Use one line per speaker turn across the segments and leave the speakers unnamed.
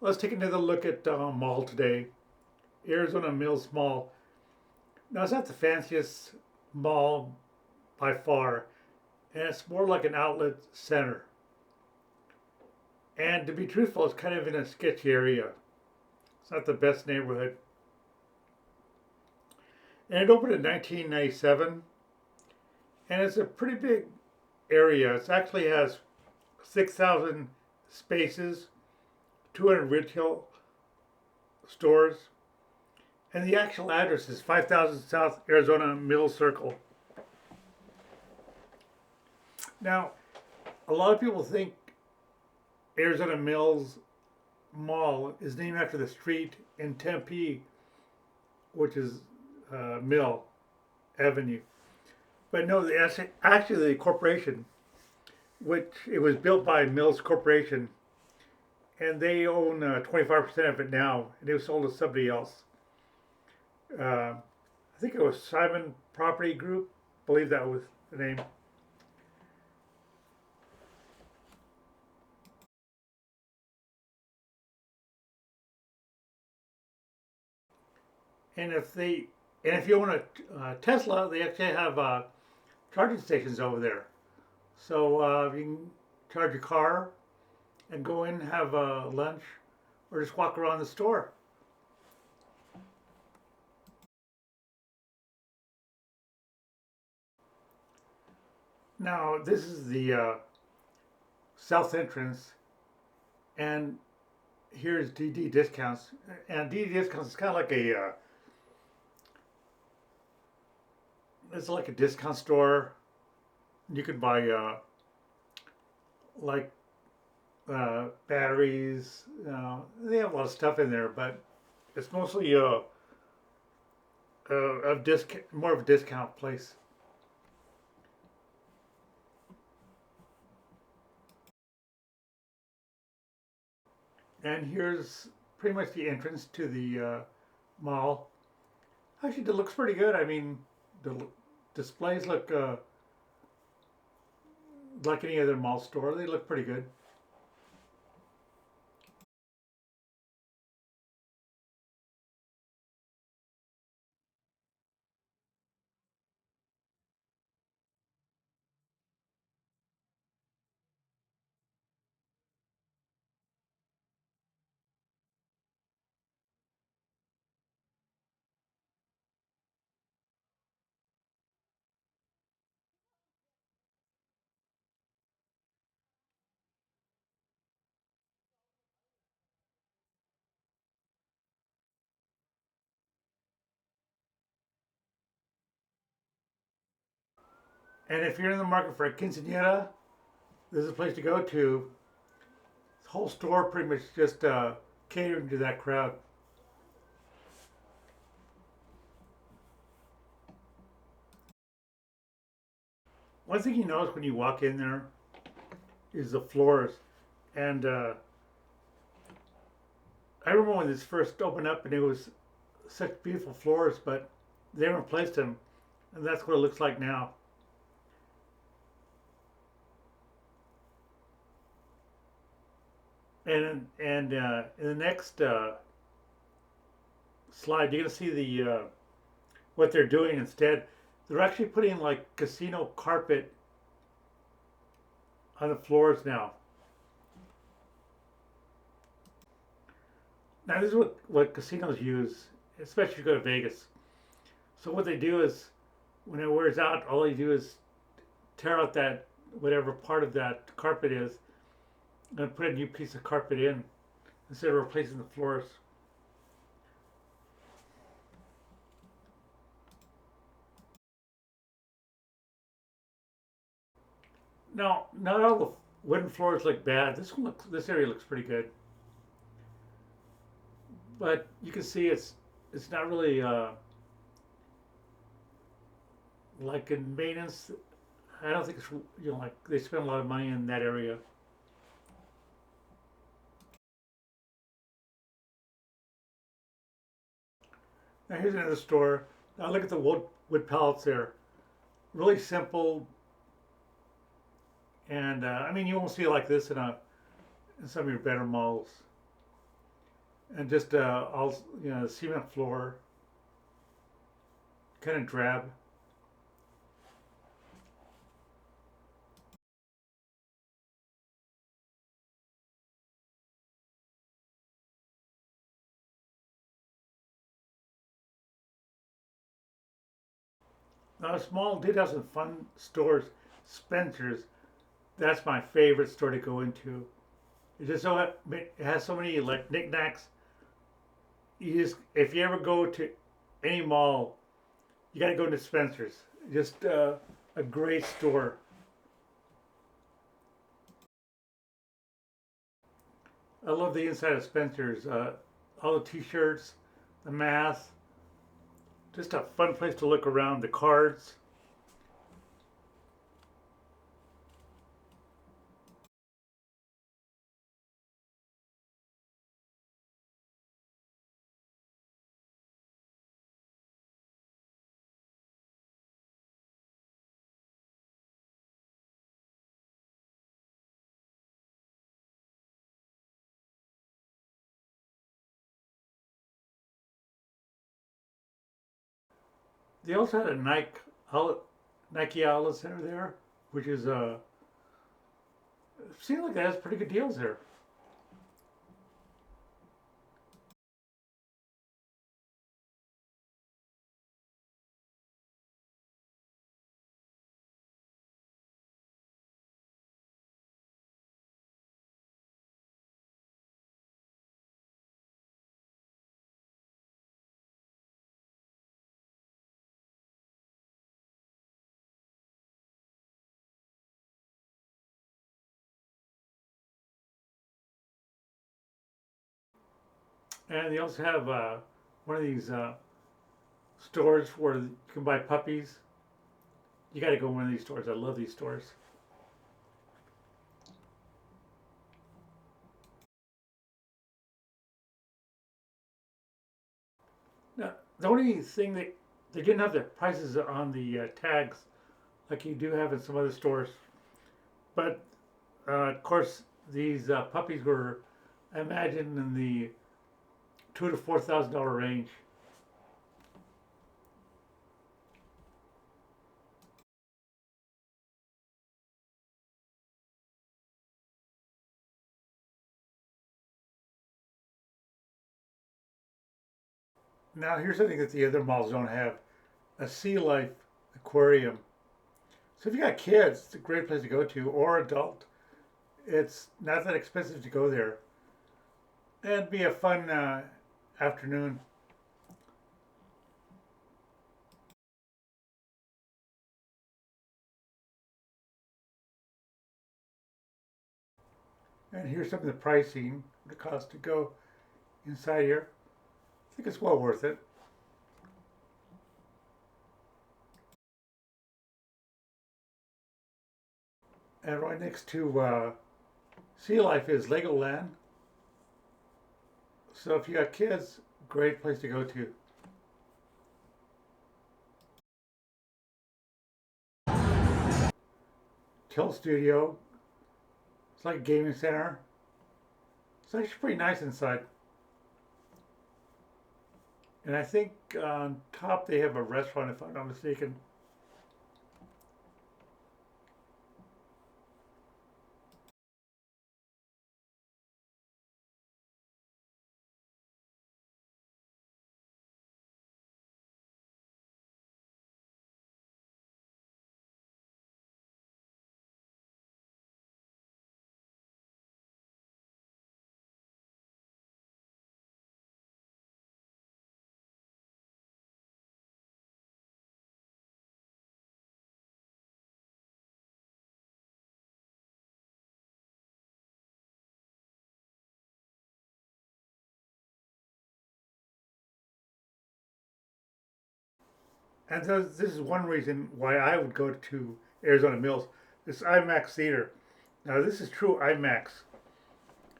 Let's take another look at mall today. Arizona Mills Mall. Now it's not the fanciest mall by far, and it's more like an outlet center. And to be truthful, it's kind of in a sketchy area. It's not the best neighborhood. And it opened in 1997, and it's a pretty big area. It actually has 6,000 spaces, 200 retail stores, and the actual address is 5000 South Arizona Mill Circle. Now, a lot of people think Arizona Mills Mall is named after the street in Tempe, which is Mill Avenue. But no, actually the corporation, which it was built by Mills Corporation, and they own 25% of it now, and it was sold to somebody else. I think it was Simon Property Group. I believe that was the name. And if you own a Tesla, they actually have charging stations over there. So you can charge your car and go in, have lunch, or just walk around the store. Now this is the south entrance, and here's DD Discounts. And DD Discounts is kind of like it's like a discount store. You can buy like batteries. They have a lot of stuff in there, but it's mostly more of a discount place. And here's pretty much the entrance to the mall. Actually, it looks pretty good. I mean, the displays look like any other mall store. They look pretty good. And if you're in the market for a quinceanera, this is a place to go to. The whole store pretty much just catering to that crowd. One thing you notice when you walk in there is the floors. And I remember when this first opened up and it was such beautiful floors, but they replaced them, and that's what it looks like now. And in the next slide, you're gonna see the what they're doing instead. They're actually putting like casino carpet on the floors now. Now this is what casinos use, especially if you go to Vegas. So what they do is when it wears out, all they do is tear out that whatever part of that carpet is and put a new piece of carpet in instead of replacing the floors. Now, not all the wooden floors look bad. This area looks pretty good, but you can see it's not really like in maintenance. I don't think it's like they spend a lot of money in that area. Now here's another store. Now look at the wood pallets there. Really simple, and I mean you won't see it like this in some of your better malls. and just all cement floor, kind of drab. Now, Small did have some fun stores. Spencer's, that's my favorite store to go into. It just so it has so many like knickknacks. You just if you ever go to any mall, you got to go to Spencer's. Just a great store. I love the inside of Spencer's. All the T-shirts, the masks. Just a fun place to look around. The cards. They also had a Nike outlet center there, which is seems like it has pretty good deals there. And they also have one of these stores where you can buy puppies. You got to go to one of these stores. I love these stores. Now, the only thing that they didn't have the prices on the tags like you do have in some other stores, but of course these puppies were, I imagine, in the $2,000 to $4,000 range. Now, here's something that the other malls don't have: a sea life aquarium. So if you got kids, it's a great place to go to, or adult. It's not that expensive to go there. And it'd be a fun afternoon. And here's some of the pricing, the cost to go inside here. I think it's well worth it. And right next to Sea Life is Legoland. So if you got kids, great place to go to. Tilt Studio. It's like a gaming center. It's actually pretty nice inside. And I think on top they have a restaurant, if I'm not mistaken. And this is one reason why I would go to Arizona Mills. This IMAX theater. Now this is true IMAX.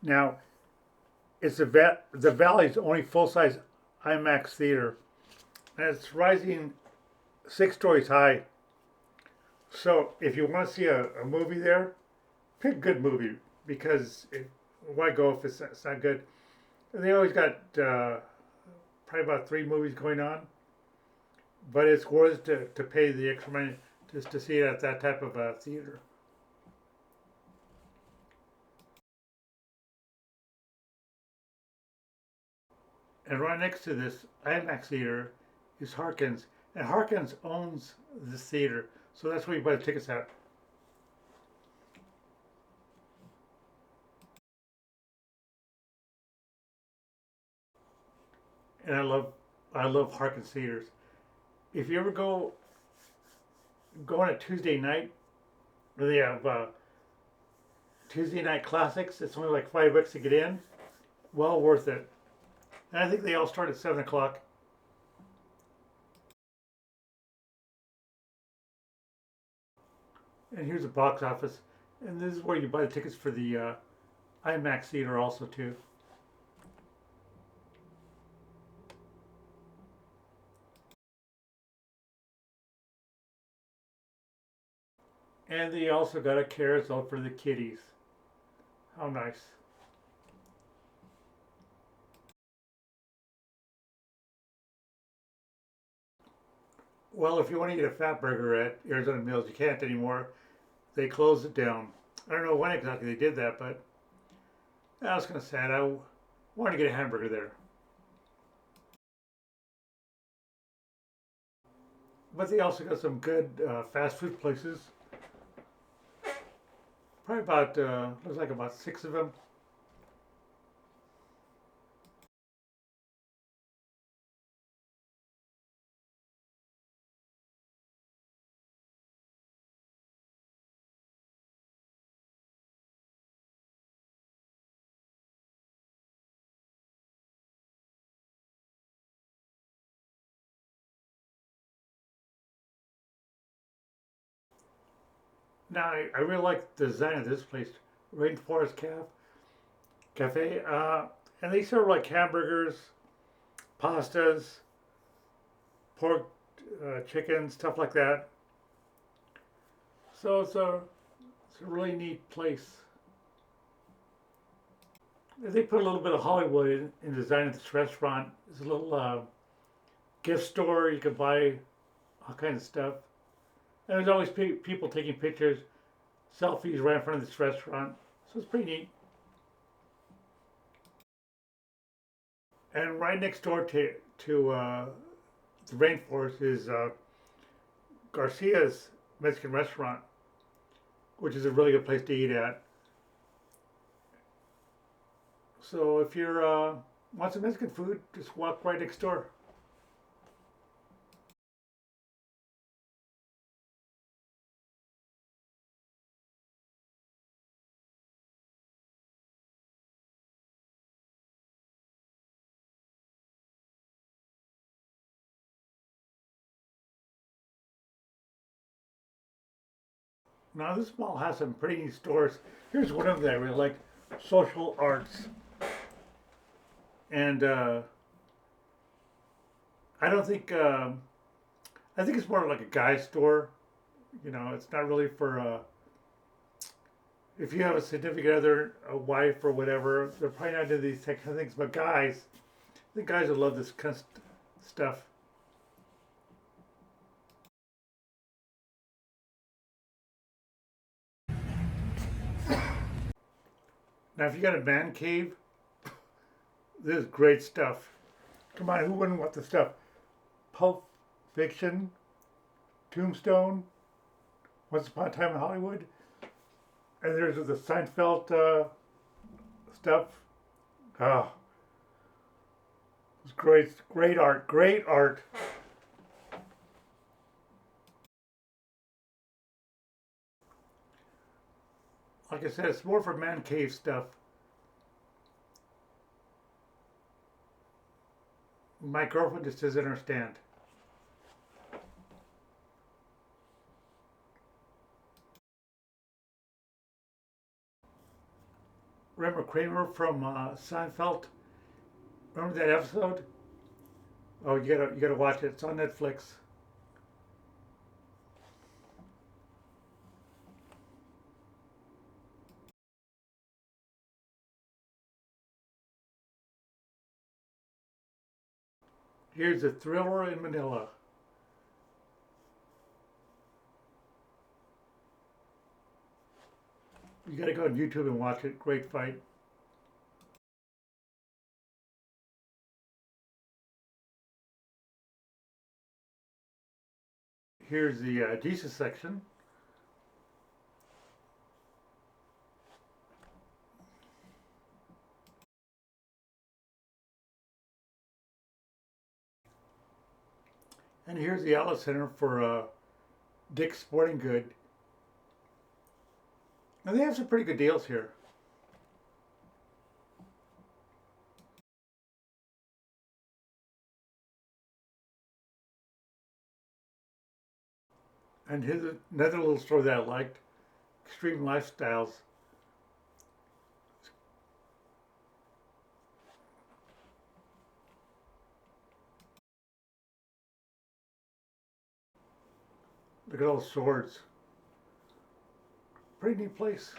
Now it's the Valley's only full size IMAX theater, and it's rising 6 stories high. So if you want to see a movie there, pick a good movie because why go if it's not good? They always got probably about 3 movies going on, but it's worth to pay the extra money just to see it at that type of theater. And right next to this IMAX theater is Harkins, and Harkins owns this theater, so that's where you buy the tickets at. And I love Harkins theaters. If you ever go on a Tuesday night, they have Tuesday night classics. It's only like $5 to get in. Well worth it. And I think they all start at 7 o'clock. And here's the box office. And this is where you buy the tickets for the IMAX theater also too. And they also got a carousel for the kiddies. How nice. Well, if you want to eat a fat burger at Arizona Mills, you can't anymore. They closed it down. I don't know when exactly they did that, but that was kind of sad. I wanted to get a hamburger there. But they also got some good fast food places. Probably about, looks like about 6 of them. Now, I really like the design of this place, Rainforest Cafe. And they serve like hamburgers, pastas, pork, chicken, stuff like that. So it's a really neat place. They put a little bit of Hollywood in designing this restaurant. It's a little gift store. You can buy all kinds of stuff. And there's always people taking pictures, selfies right in front of this restaurant. So it's pretty neat. And right next door to the rainforest is Garcia's Mexican restaurant, which is a really good place to eat at. So if you're want some Mexican food, just walk right next door. Now this mall has some pretty neat stores. Here's one of them that I really like: Social Arts, and I don't think I think it's more like a guy's store. You know, it's not really for if you have a significant other, a wife or whatever. They're probably not into these kind of things. But guys, I think guys will love this kind of stuff. Now, if you got a man cave, this is great stuff. Come on, who wouldn't want the stuff? Pulp Fiction, Tombstone, Once Upon a Time in Hollywood, and there's the Seinfeld stuff. Oh, it's great, great art, great art. Like I said, it's more for man cave stuff. My girlfriend just doesn't understand. Remember Kramer from Seinfeld? Remember that episode? Oh, you gotta watch it. It's on Netflix. Here's the Thriller in Manila. You gotta go on YouTube and watch it. Great fight. Here's the Jesus section. And here's the outlet center for Dick's Sporting Good. And they have some pretty good deals here. And here's another little store that I liked, Extreme Lifestyles. Look at all the swords. Pretty neat place.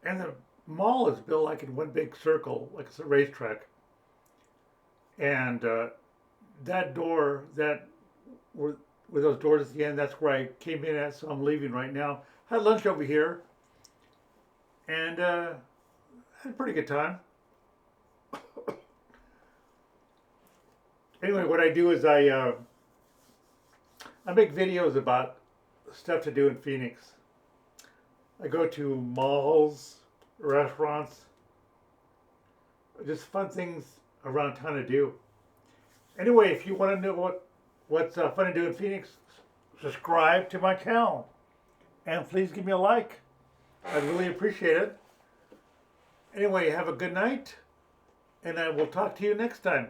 And the mall is built like in one big circle, like it's a racetrack. And that door, where, with those doors at the end, that's where I came in at, so I'm leaving right now. Had lunch over here, and had a pretty good time. Anyway, what I do is I make videos about stuff to do in Phoenix. I go to malls, restaurants, just fun things around town to do. Anyway, if you want to know what's fun to do in Phoenix, subscribe to my channel and please give me a like. I'd really appreciate it. Anyway, have a good night, and I will talk to you next time.